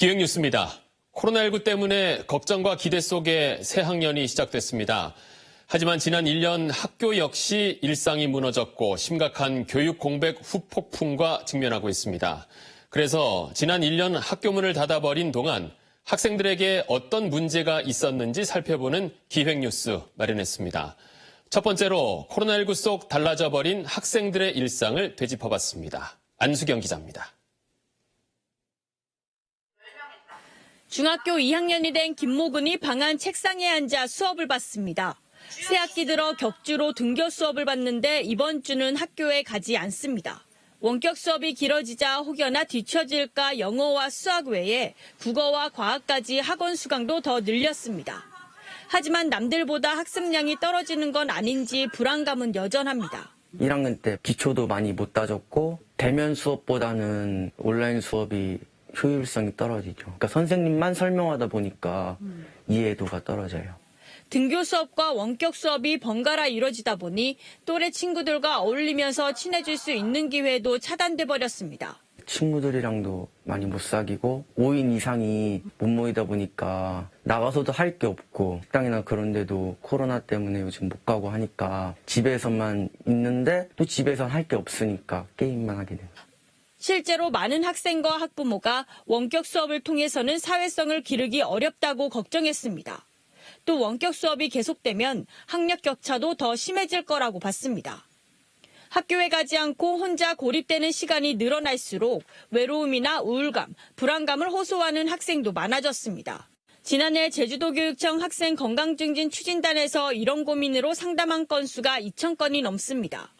기획뉴스입니다. 코로나19 때문에 걱정과 기대 속에 새 학년이 시작됐습니다. 하지만 지난 1년 학교 역시 일상이 무너졌고 심각한 교육 공백 후폭풍과 직면하고 있습니다. 그래서 지난 1년 학교 문을 닫아버린 동안 학생들에게 어떤 문제가 있었는지 살펴보는 기획뉴스 마련했습니다. 첫 번째로 코로나19 속 달라져버린 학생들의 일상을 되짚어봤습니다. 안수경 기자입니다. 중학교 2학년이 된 김모근이 방 안 책상에 앉아 수업을 받습니다. 새 학기 들어 격주로 등교 수업을 받는데 이번 주는 학교에 가지 않습니다. 원격 수업이 길어지자 혹여나 뒤처질까 영어와 수학 외에 국어와 과학까지 학원 수강도 더 늘렸습니다. 하지만 남들보다 학습량이 떨어지는 건 아닌지 불안감은 여전합니다. 1학년 때 기초도 많이 못 따졌고 대면 수업보다는 온라인 수업이 효율성이 떨어지죠. 그러니까 선생님만 설명하다 보니까 이해도가 떨어져요. 등교 수업과 원격 수업이 번갈아 이뤄지다 보니 또래 친구들과 어울리면서 친해질 수 있는 기회도 차단돼 버렸습니다. 친구들이랑도 많이 못 사귀고 5인 이상이 못 모이다 보니까 나가서도 할 게 없고 식당이나 그런 데도 코로나 때문에 요즘 못 가고 하니까 집에서만 있는데 또 집에선 할 게 없으니까 게임만 하게 돼요. 실제로 많은 학생과 학부모가 원격 수업을 통해서는 사회성을 기르기 어렵다고 걱정했습니다. 또 원격 수업이 계속되면 학력 격차도 더 심해질 거라고 봤습니다. 학교에 가지 않고 혼자 고립되는 시간이 늘어날수록 외로움이나 우울감, 불안감을 호소하는 학생도 많아졌습니다. 지난해 제주도교육청 학생건강증진 추진단에서 이런 고민으로 상담한 건수가 2,000건이 넘습니다.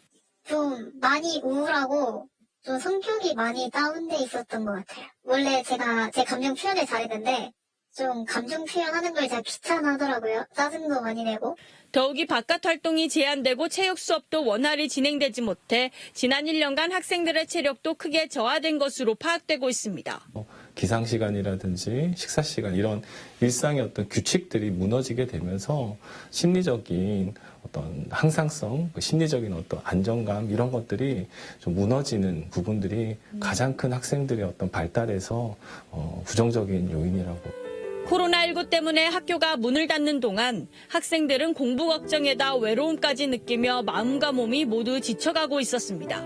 좀 많이 우울하고 좀 성격이 많이 다운돼 있었던 것 같아요. 원래 제가 제 감정 표현을 잘했는데 좀 감정 표현하는 걸 잘 귀찮아하더라고요. 짜증도 많이 내고. 더욱이 바깥 활동이 제한되고 체육 수업도 원활히 진행되지 못해 지난 1년간 학생들의 체력도 크게 저하된 것으로 파악되고 있습니다. 기상 시간이라든지 식사 시간 이런 일상의 어떤 규칙들이 무너지게 되면서 심리적인 어떤 항상성, 심리적인 어떤 안정감 이런 것들이 좀 무너지는 부분들이 가장 큰 학생들의 어떤 발달에서 부정적인 요인이라고. 코로나19 때문에 학교가 문을 닫는 동안 학생들은 공부 걱정에다 외로움까지 느끼며 마음과 몸이 모두 지쳐가고 있었습니다.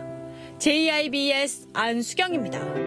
JIBS 안수경입니다.